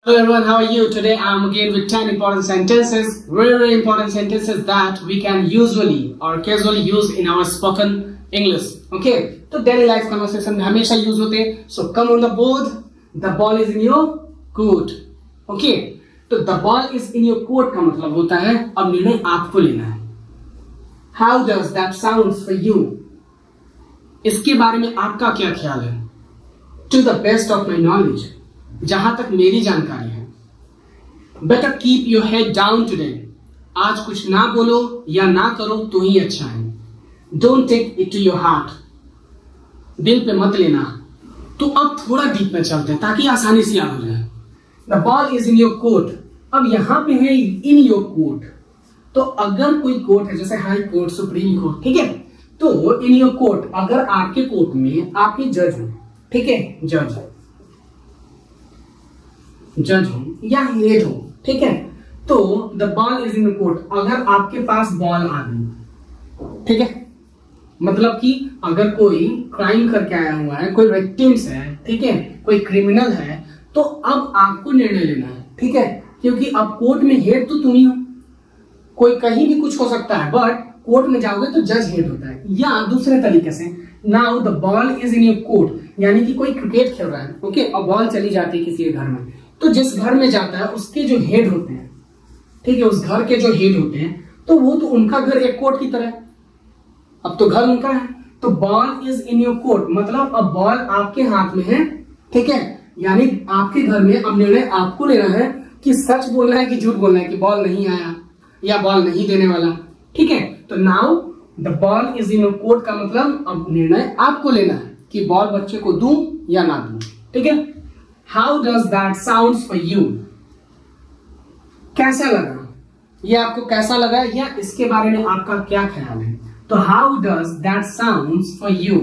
Hello everyone, how are you? Today I am again with 10 important sentences, very important sentences that we can usually or casually use in our spoken English. Okay, तो daily life conversation में हमेशा use होते हैं. So come on the board. The ball is in your court. Okay, तो the ball is in your court का मतलब होता है अब निर्णय आपको लेना है. How does that sounds for you? इसके बारे में आपका क्या ख्याल है? To the best of my knowledge. जहां तक मेरी जानकारी है. Better keep your head down today. आज कुछ ना बोलो या ना करो तो ही अच्छा है. Don't take it to your heart. दिल पे मत लेना. तो अब थोड़ा डीप में चलते हैं ताकि आसानी से याद हो जाए. The ball is in your court. अब यहां पे है इन योर कोर्ट. तो अगर कोई कोर्ट है जैसे हाई कोर्ट, सुप्रीम कोर्ट, ठीक है, तो इन योर कोर्ट अगर आपके कोर्ट में आपके जज हो, ठीक है, जज हो या हेड हो, ठीक है, तो the ball is in court. अगर आपके पास बॉल आ गई, ठीक है, मतलब कि अगर कोई क्राइम करके आया हुआ है, कोई विक्टिम्स है, ठीक है, कोई क्रिमिनल है, तो अब आपको निर्णय लेना है, ठीक है, क्योंकि अब कोर्ट में हेड तो तुम ही हो. कोई कहीं भी कुछ हो सकता है, बट कोर्ट में जाओगे तो जज हेड होता है. या दूसरे तरीके से, now the ball is in your court, यानी कि कोई क्रिकेट खेल रहा है, ओके, और बॉल चली जाती है किसी के घर में, तो जिस घर में जाता है उसके जो हेड होते हैं, ठीक है, उस घर के जो हेड होते हैं, तो वो तो उनका घर एक कोर्ट की तरह है. अब तो घर उनका है, तो ball is in your court मतलब अब बॉल आपके हाथ में है, ठीक है, यानी आपके घर में अब निर्णय आपको लेना है कि सच बोलना है कि झूठ बोलना है, कि बॉल नहीं आया या बॉल नहीं देने वाला, ठीक है. तो now the ball is in your court का मतलब अब निर्णय आपको लेना है कि बॉल बच्चे को दूं या ना दूं, ठीक है. How does that sounds for you? कैसा लगा? ये आपको कैसा लगा या इसके बारे में आपका क्या ख्याल है? तो how does that sounds for you?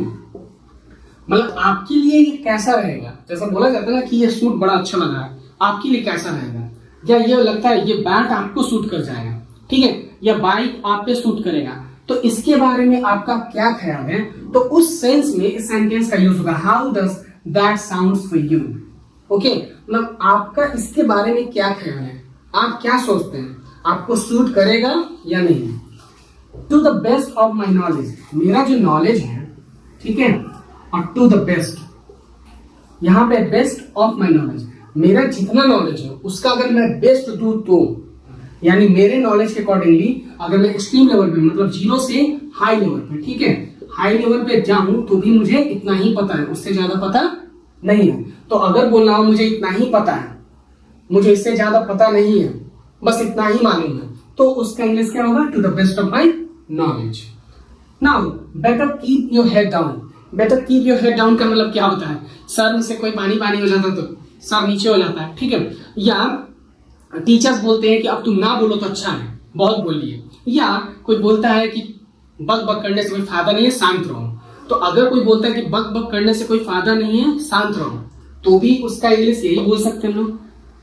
मतलब आपके लिए ये कैसा रहेगा? जैसा बोला जाता है ना कि ये सूट बड़ा अच्छा लगा है, आपके लिए कैसा रहेगा? या ये लगता है ये बैट आपको सूट कर जाएगा, ठीक है, या बाइक आप पे सूट करेगा, तो इसके बारे में आपका क्या ख्याल है? तो उस सेंस में इस सेंटेंस का यूज होगा how does that sounds for you? Okay, मतलब आपका इसके बारे में क्या ख्याल है? आप क्या सोचते हैं? आपको सूट करेगा या नहीं? To the best of my knowledge, मेरा जो नॉलेज है, ठीक है, और टू द बेस्ट, यहां पे बेस्ट ऑफ माई नॉलेज, मेरा जितना नॉलेज है उसका अगर मैं बेस्ट दूं तो, यानी मेरे नॉलेज के अकॉर्डिंगली अगर मैं एक्सट्रीम लेवल पे मतलब 0 से हाई लेवल पे, ठीक है, हाई लेवल पे जाऊं तो भी मुझे इतना ही पता है, उससे ज्यादा पता नहीं है. तो अगर बोलना हो मुझे इतना ही पता है, मुझे इससे ज्यादा पता नहीं है, बस इतना ही मालूम है, तो उसका इंग्लिश क्या होगा? To the best of my knowledge. Now better keep your head down. Better keep your head down का मतलब क्या होता है? सर में से कोई पानी हो जाता तो सर नीचे हो जाता है, ठीक है, या टीचर्स बोलते हैं कि अब तुम ना बोलो तो अच्छा है, बहुत बोलिए, या कोई बोलता है कि बक बक करने से कोई फायदा नहीं है, शांत रहो. तो अगर कोई बोलता है कि बक बक करने से कोई फायदा नहीं है, शांत रहो, तो भी उसका इंग्लिश यही बोल सकते हैं लोग,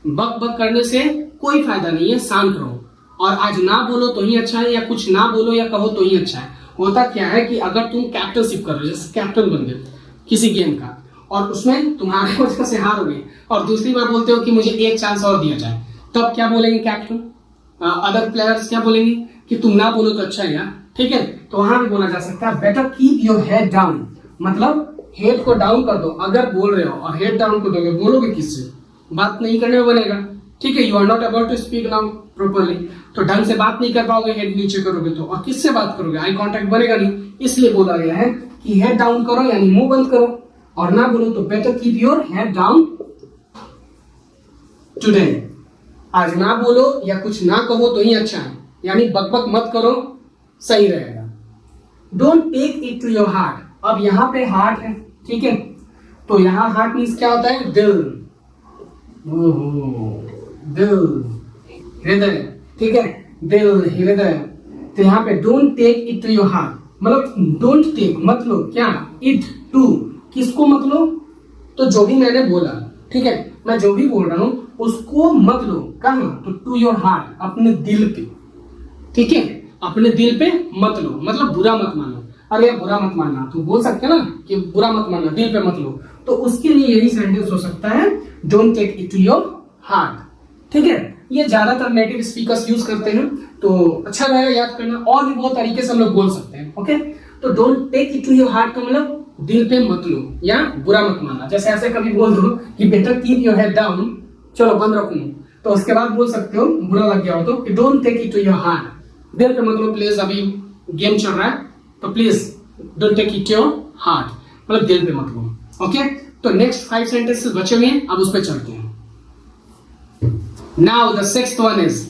बक बक करने से कोई फायदा नहीं है, शांत रहो. और आज ना बोलो तो ही अच्छा है, या कुछ ना बोलो या कहो तो ही अच्छा है. होता क्या है कि अगर तुम कैप्टनशिप कर रहे हो, जैसे कैप्टन बन गए किसी गेम का, और उसमें तुम्हारे वजह से हार हो गई, और दूसरी बार बोलते हो कि मुझे एक चांस और दिया जाए, तब क्या बोलेंगे कैप्टन? अदर प्लेयर्स क्या बोलेंगे कि तुम ना बोलो तो अच्छा है यार, ठीक है. तो वहां भी बोला जा सकता है better keep your head down, मतलब हेड को डाउन कर दो. अगर बोल रहे हो और हेड डाउन कर दोगे, बोलोगे किससे? बात नहीं करने में बनेगा, ठीक है, you are not able to speak now properly, तो ढंग से बात नहीं कर पाओगे, हेड नीचे करोगे तो, और किससे बात करोगे? आई कांटेक्ट बनेगा नहीं. इसलिए बोला गया है कि हेड डाउन करो, यानी मुंह बंद करो, और ना बोलो तो better keep your head down today. आज ना बोलो या कुछ ना कहो तो ही अच्छा है, यानी बकबक मत करो, सही रहेगा. Don't take it to your heart. अब यहाँ पे हार्ट है, ठीक है, तो यहाँ हार्ट मीन्स क्या होता है? दिल, दिल, हृदय, ठीक है, दिल, हृदय. तो यहाँ पे don't take it to your heart मतलब डोंट टेक मत लो, क्या? इट टू, किसको मत लो? तो जो भी मैंने बोला, ठीक है, मैं जो भी बोल रहा हूं उसको मत लो. कहां? तो टू योर हार्ट, अपने दिल पे, ठीक है, अपने दिल पे मत लो, मतलब बुरा मत मानो. अरे बुरा मत मानना, तुम बोल सकते हैं ना कि बुरा मत मानना, दिल पे मत लो, तो उसके लिए यही सेंटेंस हो सकता है don't take it to your hard, ठीक है। ये ज्यादातर नेटिव स्पीकर्स यूज करते हैं, तो अच्छा रहेगा याद करना। और भी बहुत तरीके से हम लोग बोल सकते हैं, ओके। तो don't take it to your heart का मतलब दिल पे मत लो या बुरा मत मानना। जैसे ऐसे कभी बोल दो कि better keep your head down, चलो बंद रखो, तो उसके बाद बोल सकते हो बुरा लग गया हो तो कि don't take it to your heart, दिल पे मत लो प्लीज। अभी गेम चल रहा है तो please don't take it to your heart, मतलब दिल पे मत लो, ओके। तो नेक्स्ट 5 सेंटेंसेस बचे हुए हैं, अब उस पर चलते हैं। Now the 6th one is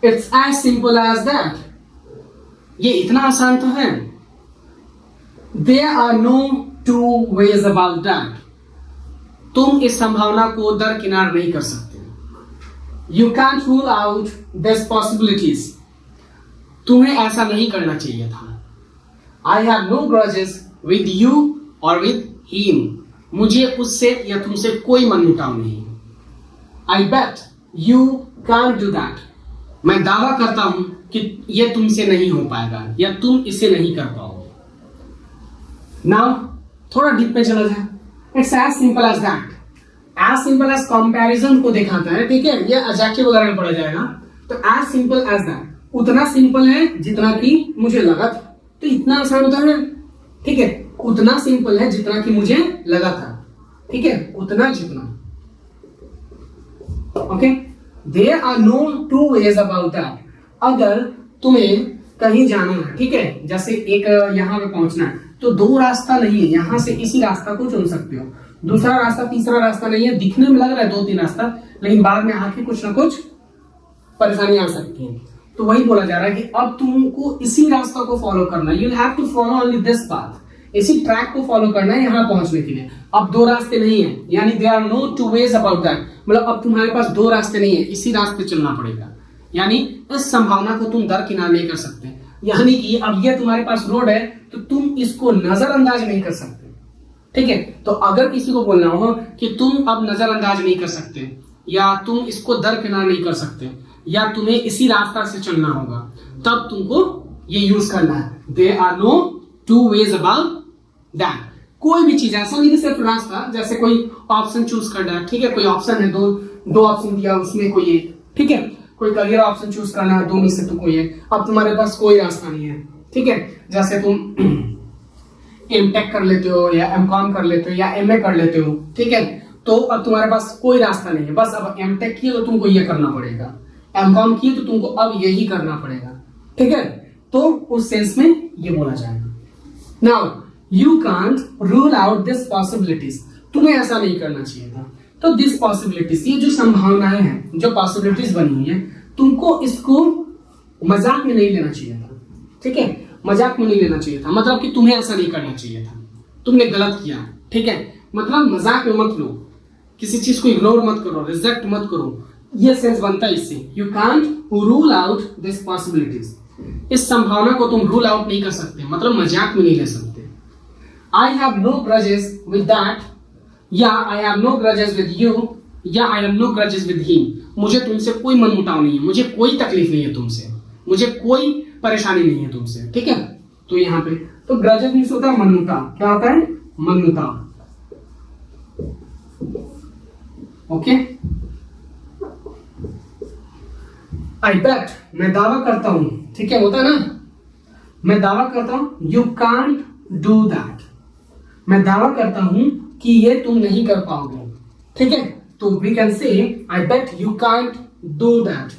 it's as simple as that. ये इतना आसान तो है। There are no two ways about that. तुम इस संभावना को दरकिनार नहीं कर सकते। You can't rule out these possibilities. तुम्हें ऐसा नहीं करना चाहिए था। I have no grudges with you or with him. मुझे उससे या तुमसे कोई मनमुटाव नहीं। I bet you can't do that. मैं दावा करता हूं कि यह तुमसे नहीं हो पाएगा या तुम इसे नहीं कर पाओगे। नाउ थोड़ा डीप पे चला जाए। It's as simple as that, as simple as comparison को दिखाता है, ठीक है। ये एडजेक्टिव वगैरह में पढ़ा जाएगा। तो एज सिंपल एज दैट, उतना सिंपल है जितना कि मुझे लगा था। तो इतना आसान होता है, ठीक है। उतना सिंपल है जितना कि मुझे लगा था, ठीक है, उतना जितना, okay. There are no two ways about that. अगर तुम्हें कहीं जाना है, ठीक है, जैसे एक यहां पे पहुंचना है तो दो रास्ता नहीं है, यहां से इसी रास्ता को चुन सकते हो। दूसरा रास्ता, तीसरा रास्ता नहीं है। दिखने में लग रहा है 2-3 रास्ता, लेकिन बाद में आके कुछ ना कुछ परेशानी आ सकती है। तो वही बोला जा रहा है कि अब तुमको इसी रास्ता को फॉलो करना है। You have to follow only this path, इसी ट्रैक को फॉलो करना है यहां पहुंचने के लिए। अब दो रास्ते नहीं है, यानी there are no two ways about that, मतलब अब तुम्हारे पास दो रास्ते नहीं है, इसी रास्ते चलना पड़ेगा। यानी इस संभावना को तुम दरकिनार नहीं कर सकते। यानी कि अब ये तुम्हारे पास रोड है तो तुम इसको नजरअंदाज नहीं कर सकते, ठीक है। तो अगर किसी को बोलना हो कि तुम अब नजरअंदाज नहीं कर सकते या तुम इसको दरकिनार नहीं कर सकते या तुम्हें इसी रास्ता से चलना होगा, तब तुमको ये यूज करना है। There are no two ways about that. कोई भी चीज, ऐसा नहीं कि सिर्फ रास्ता, जैसे कोई ऑप्शन चूज करना है, ठीक है। कोई ऑप्शन है, दो ऑप्शन दिया, उसमें कोई एक, ठीक है। कोई करियर ऑप्शन चूज करना है, दो में से तो कोई है। अब तुम्हारे पास कोई रास्ता नहीं है, ठीक है। जैसे तुम एमटेक कर लेते हो या एमकॉम कर लेते हो या एमए कर लेते हो, ठीक है। तो अब तुम्हारे पास कोई रास्ता नहीं है, बस अब एमटेक किए तो तुमको ये करना पड़ेगा, एमकॉम किए तो तुमको अब यही करना पड़ेगा, ठीक है। तो उस सेंस में ये बोला जाएगा। Now you can't rule out this possibilities. तुम्हें ऐसा नहीं करना चाहिए था। तो दिस पॉसिबिलिटीज, ये जो संभावनाएं हैं, जो पॉसिबिलिटीज बनी हुई है, तुमको इसको मजाक में नहीं लेना चाहिए था, ठीक है। मजाक में नहीं लेना चाहिए था, मतलब कि तुम्हें ऐसा नहीं करना चाहिए था, तुमने गलत किया, ठीक है। मतलब मजाक में मत लो, किसी चीज को इग्नोर मत करो, रिजेक्ट मत करो। ये सेंस बनता है इससे। You can't rule out this possibilities. इस संभावना को तुम रूल आउट नहीं कर सकते, मतलब मजाक में नहीं ले सकते। I have no grudges with that, या I have no grudges with you, या I have no grudges with him. मुझे तुमसे कोई मनमुटाव नहीं है, मुझे कोई तकलीफ नहीं है तुमसे, मुझे कोई परेशानी नहीं है तुमसे, ठीक है। तो यहाँ पे तो ग्रजेस मींस होता है मनमुटाव। क्या होता है? मनमुटाव, ओके। आई बेट, मैं दावा करता हूं, ठीक है, होता है ना, मैं दावा करता हूं। यू कांट डू दैट, मैं दावा करता हूं कि ये तुम नहीं कर पाओगे, ठीक है। तो we can say I bet you can't do that.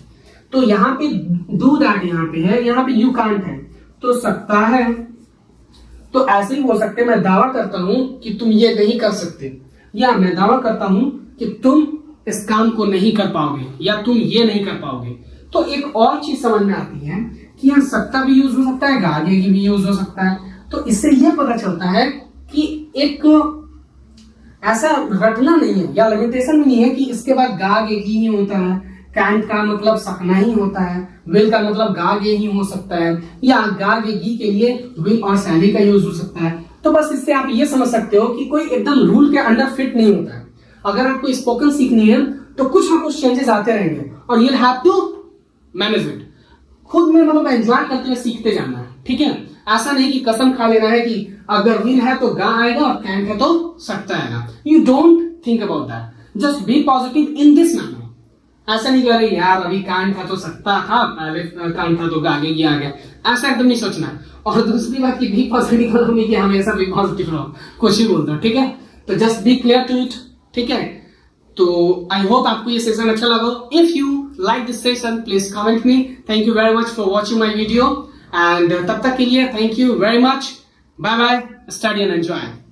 तो यहाँ पे डू दैट यहाँ पे है, यहाँ पे यू कांट है, तो सकता है। तो ऐसे ही बोल सकते हैं, मैं दावा करता हूं कि तुम ये नहीं कर सकते, या मैं दावा करता हूं कि तुम इस काम को नहीं कर पाओगे, या तुम ये नहीं कर पाओगे। तो एक और चीज समझ में आती है कि यहाँ सकता भी यूज हो सकता है, गागे की भी यूज हो सकता है। तो इससे यह पता चलता है कि एक ऐसा रटना नहीं है या लिमिटेशन भी नहीं है कि इसके बाद गागे ही होता है। कैंट का मतलब सकना ही होता है, विल का मतलब गागे ही हो सकता है, या गागेगी के लिए विल और सैली का यूज हो सकता है। तो बस इससे आप ये समझ सकते हो कि कोई एकदम रूल के अंडर फिट नहीं होता है। अगर आपको स्पोकन सीखनी है तो कुछ ना कुछ चेंजेस आते रहेंगे और you have to manage it. खुद में मतलब एंजॉय करते हुए सीखते जाना है, ठीक है। ऐसा नहीं कि कसम खा लेना है कि अगर विल है तो गा आएगा और कैंट है तो सकता आएगा। You don't think about that. Just be positive in this manner. ऐसा नहीं कर रही यार अभी कांड था तो सकता था, पहले कांड था तो आगे ही आ गया, ऐसा एकदम नहीं सोचना है। और दूसरी बात की बी पॉजिटिव इकोनॉमी की हमेशा बी पॉजिटिव रहो, कुछ ही बोलते हो, ठीक है। तो just be clear to it, ठीक है। तो आई होप आपको ये सेशन अच्छा लगा। If you like this session please comment me. Thank you very much for watching my video and तब तक के लिए thank you very much. Bye bye, study and enjoy.